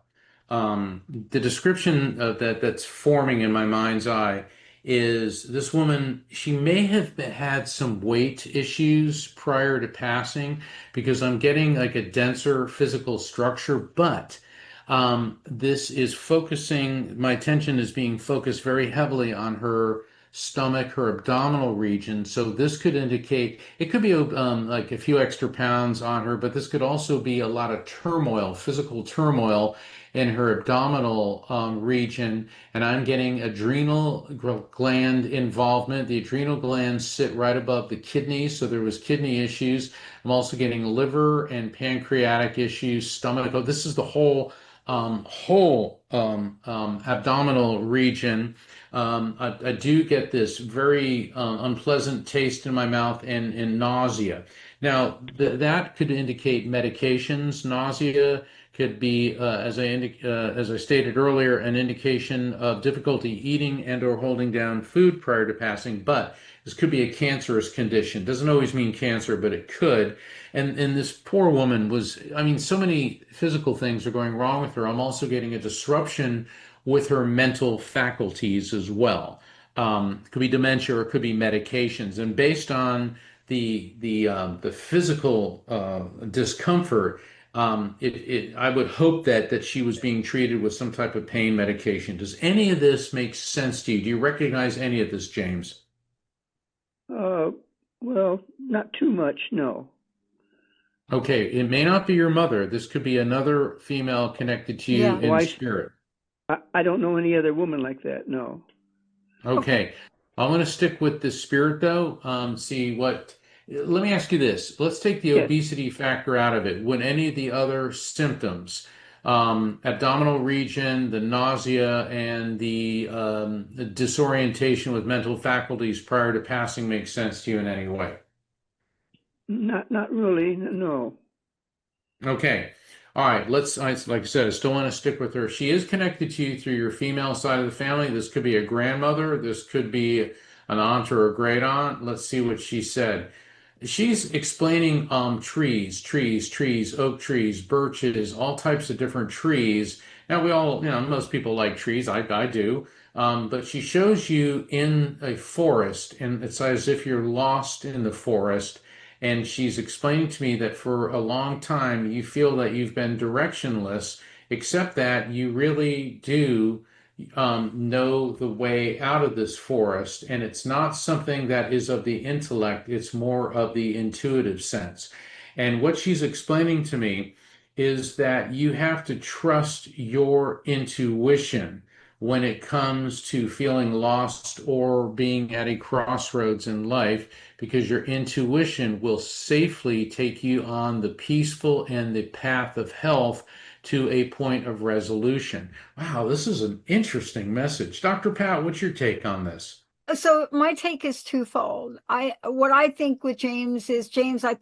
The description of that's forming in my mind's eye is this woman, she may have had some weight issues prior to passing because I'm getting like a denser physical structure, but this is focusing, my attention is being focused very heavily on her stomach, her abdominal region. So this could indicate, it could be like a few extra pounds on her, but this could also be a lot of turmoil, physical turmoil in her abdominal region. And I'm getting adrenal gland involvement. The adrenal glands sit right above the kidneys. So there was kidney issues. I'm also getting liver and pancreatic issues, stomach. Oh, this is the whole abdominal region. I do get this very unpleasant taste in my mouth and nausea. Now, that could indicate medications. Nausea could be, as I stated earlier, an indication of difficulty eating and or holding down food prior to passing, but this could be a cancerous condition. Doesn't always mean cancer, but it could. And this poor woman was, I mean, so many physical things are going wrong with her. I'm also getting a disruption with her mental faculties as well. It could be dementia or it could be medications. And based on the physical discomfort, I would hope that she was being treated with some type of pain medication. Does any of this make sense to you? Do you recognize any of this, James? Well, not too much, no. Okay, it may not be your mother. This could be another female connected to you in spirit. I don't know any other woman like that, no. Okay. I'm going to stick with the spirit, though. Let me ask you this. Let's take the obesity factor out of it. Would any of the other symptoms, abdominal region, the nausea, and the disorientation with mental faculties prior to passing make sense to you in any way? Not really, no. Okay. All right. Like I said, I still want to stick with her. She is connected to you through your female side of the family. This could be a grandmother. This could be an aunt or a great aunt. Let's see what she said. She's explaining trees, oak trees, birches, all types of different trees. Now we all, most people like trees. I do. But she shows you in a forest, and it's as if you're lost in the forest. And she's explaining to me that for a long time you feel that you've been directionless, except that you really do know the way out of this forest. And it's not something that is of the intellect, it's more of the intuitive sense. And what she's explaining to me is that you have to trust your intuition when it comes to feeling lost or being at a crossroads in life, because your intuition will safely take you on the peaceful and the path of health to a point of resolution. Wow, this is an interesting message. Dr. Pat, what's your take on this? So my take is twofold. What I think with James is, James, I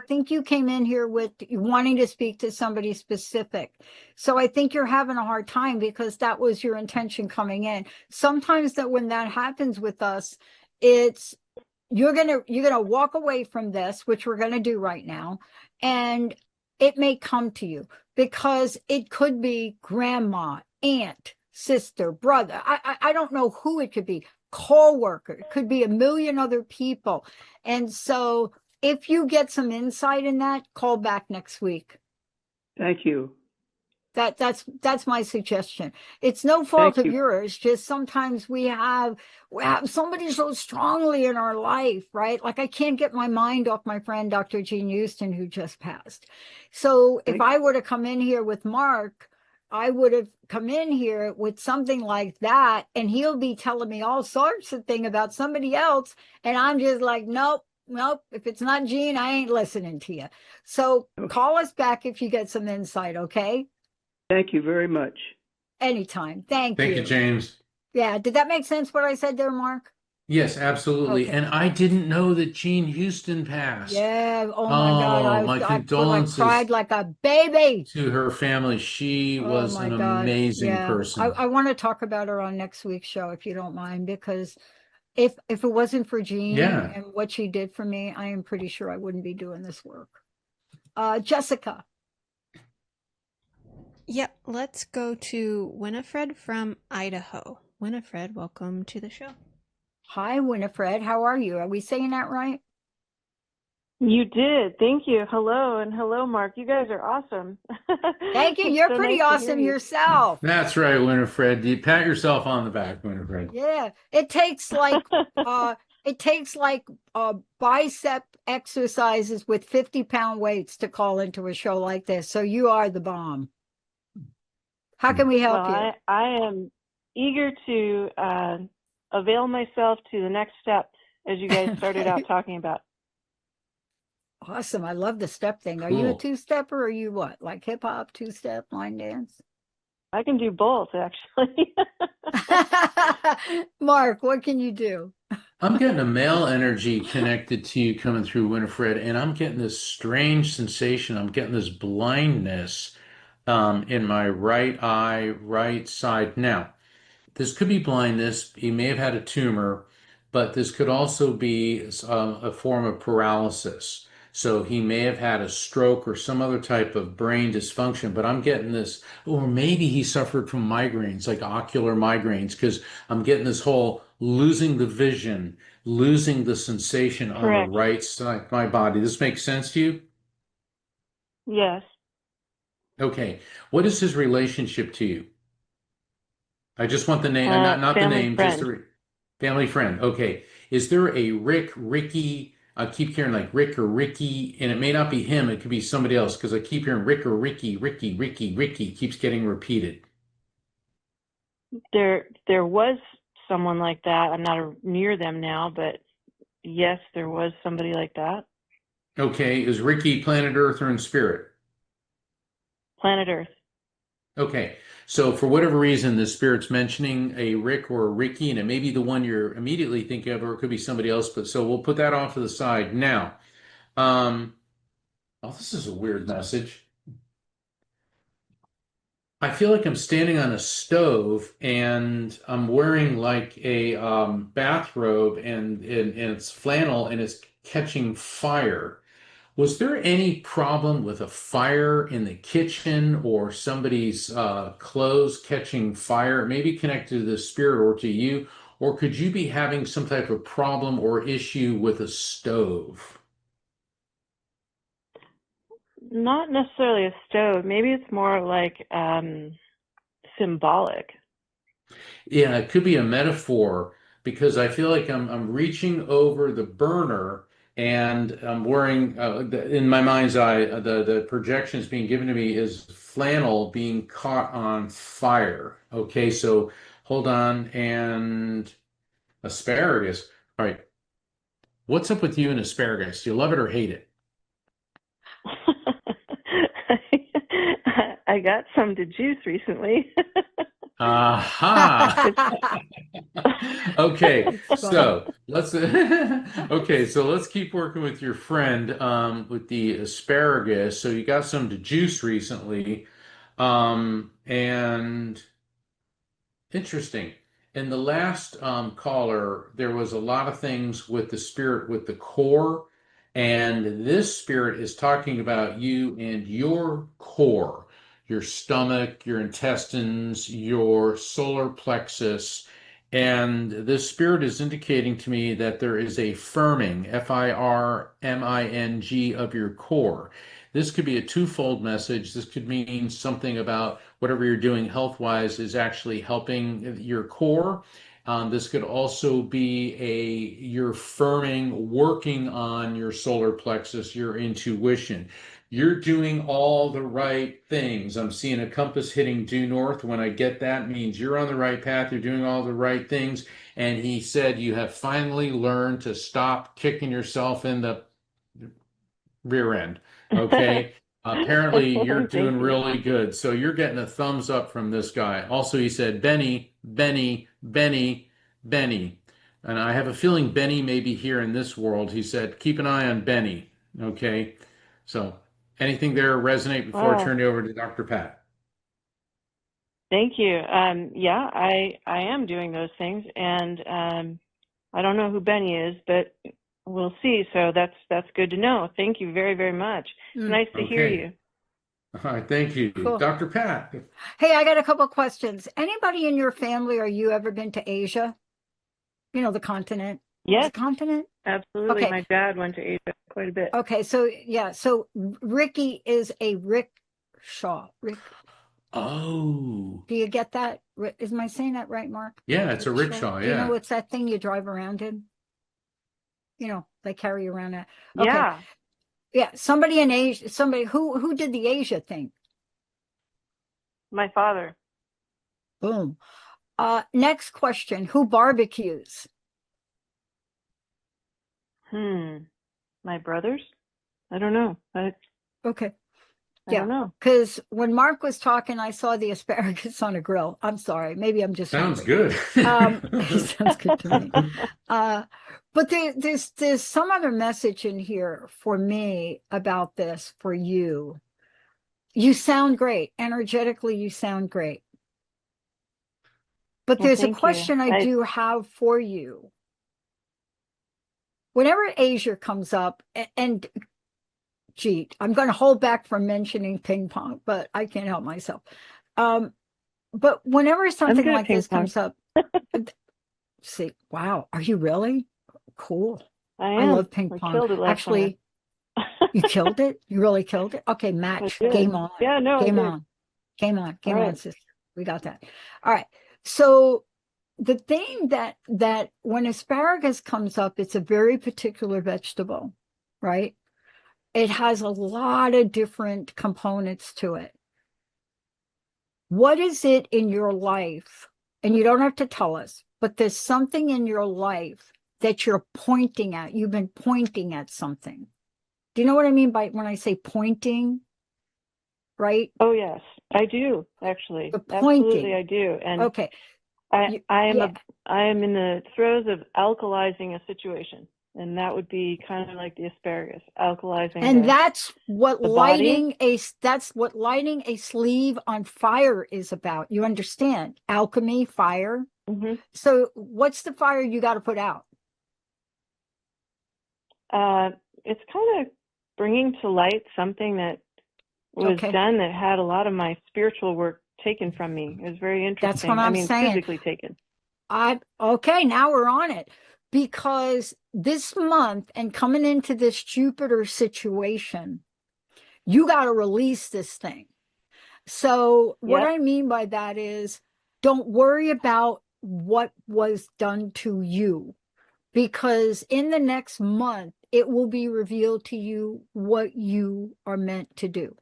think you came in here with wanting to speak to somebody specific. So I think you're having a hard time because that was your intention coming in. Sometimes that when that happens with us, it's you're gonna walk away from this, which we're gonna do right now, and it may come to you because it could be grandma, aunt, sister, brother. I don't know who it could be. Co-worker, it could be a million other people. And so if you get some insight in that, call back next week. Thank you. That's my suggestion. It's no fault of yours, just sometimes we have somebody so strongly in our life, right? Like I can't get my mind off my friend Dr. Jean Houston, who just passed. So if I were to come in here with Mark, I would have come in here with something like that, and he'll be telling me all sorts of things about somebody else. And I'm just like, nope, Nope. If it's not Jean, I ain't listening to you. So call us back if you get some insight, okay? Thank you very much. Anytime. Thank you. Thank you, James. Yeah. Did that make sense what I said there, Mark? Yes, absolutely. Okay. And I didn't know that Jean Houston passed. Yeah. Oh my God. Oh, my I condolences cried like a baby. to her family. She Oh was my an God. amazing Yeah. person. I want to talk about her on next week's show if you don't mind, because if it wasn't for Jean Yeah. and what she did for me, I am pretty sure I wouldn't be doing this work. Jessica. Yep, let's go to Winifred from Idaho. Winifred, welcome to the show. Hi, Winifred. How are you? Are we saying that right? You did. Thank you. Hello, and hello, Mark. You guys are awesome. Thank you. It's You're so pretty nice to hear awesome you. yourself. That's right, Winifred. You pat yourself on the back, Winifred. Yeah. It takes like bicep exercises with 50-pound weights to call into a show like this. So you are the bomb. How can we help you? I am eager to avail myself to the next step, as you guys started out talking about. Awesome. I love the step thing. Are you a two-stepper or are you what? Like hip hop, two-step, line dance? I can do both, actually. Mark, what can you do? I'm getting a male energy connected to you coming through, Winifred, and I'm getting this strange sensation. I'm getting this blindness in my right eye, right side. Now, this could be blindness. He may have had a tumor, but this could also be a form of paralysis. So he may have had a stroke or some other type of brain dysfunction, but I'm getting this, or maybe he suffered from migraines, like ocular migraines, because I'm getting this whole losing the vision, losing the sensation on the right side of my body. This makes sense to you? Yes. Okay. What is his relationship to you? I just want the name, not the name, friend. just the family friend. Okay. Is there a Rick, Ricky? I keep hearing like Rick or Ricky, and it may not be him. It could be somebody else because I keep hearing Rick or Ricky, Ricky, Ricky, Ricky keeps getting repeated. There was someone like that. I'm not near them now, but yes, there was somebody like that. Okay. Is Ricky planet Earth or in spirit? Planet Earth. Okay. So for whatever reason, the spirit's mentioning a Rick or a Ricky, and it may be the one you're immediately thinking of, or it could be somebody else. But so we'll put that off to the side. Now, oh, this is a weird message. I feel like I'm standing on a stove and I'm wearing like a bathrobe and it's flannel and it's catching fire. Was there any problem with a fire in the kitchen or somebody's clothes catching fire, maybe connected to the spirit or to you? Or could you be having some type of problem or issue with a stove? Not necessarily a stove. Maybe it's more like symbolic. Yeah, it could be a metaphor because I feel like I'm reaching over the burner and I'm wearing in my mind's eye the projections being given to me is flannel being caught on fire. Okay, so hold on and asparagus. All right, what's up with you and asparagus? Do you love it or hate it? I got some to juice recently. Aha. Okay, so let's let's keep working with your friend with the asparagus. So you got some to juice recently. And interesting. In the last caller, there was a lot of things with the spirit with the core, and this spirit is talking about you and your core, your stomach, your intestines, your solar plexus. And this spirit is indicating to me that there is a firming, FIRMING, of your core. This could be a twofold message. This could mean something about whatever you're doing health-wise is actually helping your core. This could also be you're firming, working on your solar plexus, your intuition. You're doing all the right things. I'm seeing a compass hitting due north. When I get that, it means you're on the right path. You're doing all the right things. and he said you have finally learned to stop kicking yourself in the rear end. Okay. Apparently you're doing really good. So you're getting a thumbs up from this guy. Also, he said, Benny, Benny, Benny, Benny. And I have a feeling Benny may be here in this world. He said, keep an eye on Benny. Okay. So anything there resonate before I turn it over to Dr. Pat? Thank you. Yeah, I am doing those things, and I don't know who Benny is, but we'll see. So that's good to know. Thank you very, very much. Nice to hear you. All right, thank you. Cool. Dr. Pat. Hey, I got a couple questions. Anybody in your family, or you ever been to Asia? You know, the continent? Yes. The continent? Absolutely. Okay. My dad went to Asia quite a bit. Okay, so yeah, so Ricky is a rickshaw. Oh. Do you get that? Am I saying that right, Mark? Yeah, it's a rickshaw, Do you know yeah. it's that thing you drive around in? You know, they carry around that. Okay. Yeah. Yeah, somebody in Asia, who did the Asia thing? My father. Boom. Next question, who barbecues? My brothers? I don't know. Okay. I don't know. Because when Mark was talking, I saw the asparagus on a grill. I'm sorry. Maybe I'm just Sounds hungry. good. It sounds good to me. But there's some other message in here for me about this for you. You sound great. Energetically, you sound great. But there's a question I do have for you. Whenever Asia comes up, and gee, I'm going to hold back from mentioning ping pong, but I can't help myself. But whenever something like this comes up, see, wow, are you really? Cool. I love ping pong. Killed it last Actually, you killed it? You really killed it? Okay, match. Game on. Yeah, no, Game on. Game on. Game on, sister. We got that. All right. So the thing that when asparagus comes up, it's a very particular vegetable, right? It has a lot of different components to it. What is it in your life? And you don't have to tell us, but there's something in your life that you're pointing at. You've been pointing at something. Do you know what I mean by when I say pointing? Right? Oh, yes, I do, actually. The pointing. Absolutely, I do. And okay. I am in the throes of alkalizing a situation. And that would be kind of like the asparagus, alkalizing. And that's what lighting a sleeve on fire is about. You understand? Alchemy, fire. Mm-hmm. So what's the fire you got to put out? It's kind of bringing to light something that was done that had a lot of my spiritual work taken from me. It was very interesting. That's what I'm saying. Physically taken. Okay, now we're on it. Because this month and coming into this Jupiter situation, you got to release this thing. So what I mean by that is don't worry about what was done to you, because in the next month, it will be revealed to you what you are meant to do.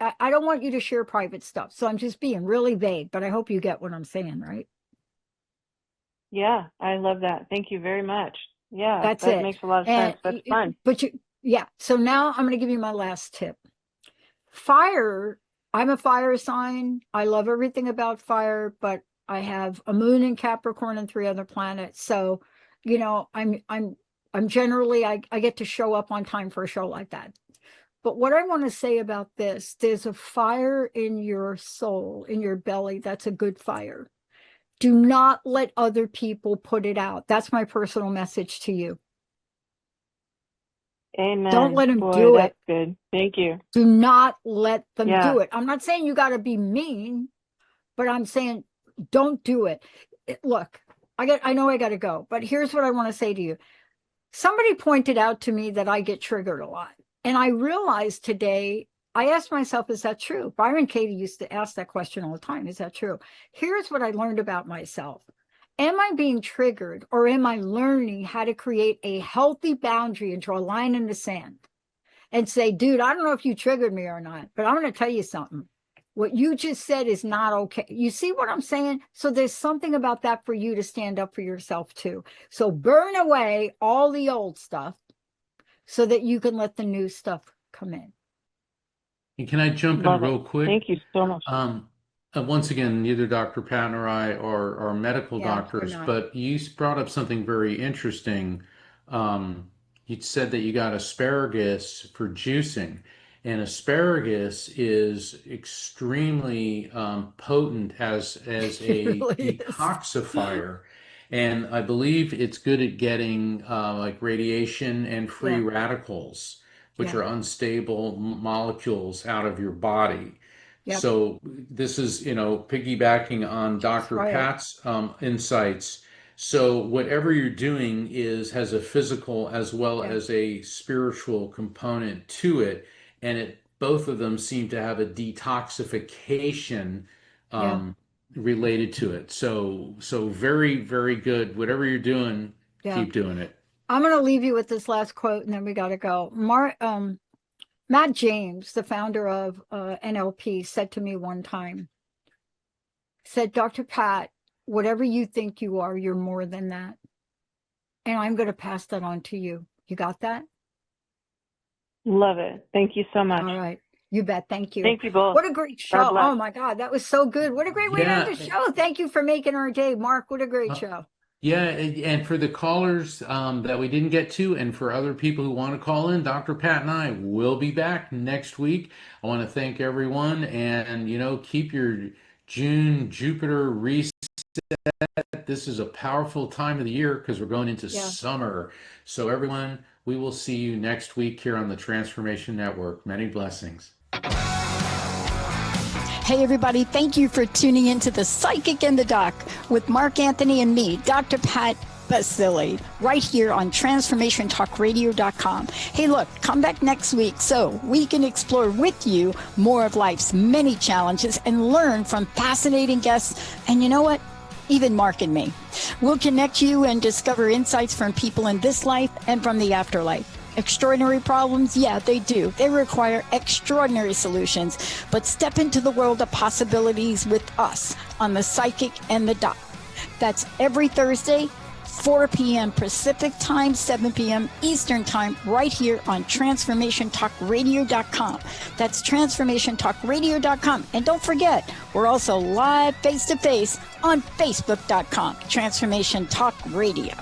I don't want you to share private stuff. So I'm just being really vague, but I hope you get what I'm saying, right? Yeah, I love that. Thank you very much. Yeah, that makes a lot of sense. That's fun. But so now I'm going to give you my last tip. Fire, I'm a fire sign. I love everything about fire, but I have a moon in Capricorn and 3 other planets. So, you know, I'm generally, I get to show up on time for a show like that. But what I want to say about this, there's a fire in your soul, in your belly. That's a good fire. Do not let other people put it out. That's my personal message to you. Amen. Don't let them do it. That's good. Thank you. Do not let them do it. I'm not saying you got to be mean, but I'm saying don't do it. Look, I know I got to go, but here's what I want to say to you. Somebody pointed out to me that I get triggered a lot. And I realized today, I asked myself, is that true? Byron Katie used to ask that question all the time. Is that true? Here's what I learned about myself. Am I being triggered, or am I learning how to create a healthy boundary and draw a line in the sand and say, dude, I don't know if you triggered me or not, but I'm going to tell you something. What you just said is not okay. You see what I'm saying? So there's something about that for you to stand up for yourself too. So burn away all the old stuff so that you can let the new stuff come in. And can I jump in real quick? Thank you so much. Once again, neither Dr. Pat nor I are medical doctors, but you brought up something very interesting. You said that you got asparagus for juicing, and asparagus is extremely potent as a really detoxifier. And I believe it's good at getting like radiation and free radicals, which are unstable molecules, out of your body. Yep. So this is, piggybacking on Dr. Pat's insights. So whatever you're doing has a physical as well as a spiritual component to it, and both of them seem to have a detoxification related to it. So very, very good. Whatever you're doing, keep doing it. I'm going to leave you with this last quote, and then we got to go. Matt James, the founder of NLP, said to me one time, said, Dr. Pat, whatever you think you are, you're more than that. And I'm going to pass that on to you. You got that? Love it. Thank you so much. All right. You bet. Thank you. Thank you both. What a great show. Oh, my God. That was so good. What a great way to end the show. Thank you for making our day. Mark, what a great show. Yeah, and for the callers that we didn't get to, and for other people who want to call in, Dr. Pat and I will be back next week. I want to thank everyone, and keep your June Jupiter reset. This is a powerful time of the year because we're going into summer. So everyone, we will see you next week here on the Transformation Network. Many blessings. Hey, everybody, thank you for tuning into The Psychic and the Doc with Mark Anthony and me, Dr. Pat Baccili, right here on TransformationTalkRadio.com. Hey, look, come back next week so we can explore with you more of life's many challenges and learn from fascinating guests. And you know what? Even Mark and me. We'll connect you and discover insights from people in this life and from the afterlife. Extraordinary problems? Yeah, they do. They require extraordinary solutions. But step into the world of possibilities with us on The Psychic and the Doc. That's every Thursday, 4 p.m. Pacific Time, 7 p.m. Eastern Time, right here on TransformationTalkRadio.com. That's TransformationTalkRadio.com. And don't forget, we're also live face-to-face on Facebook.com, Transformation Talk Radio.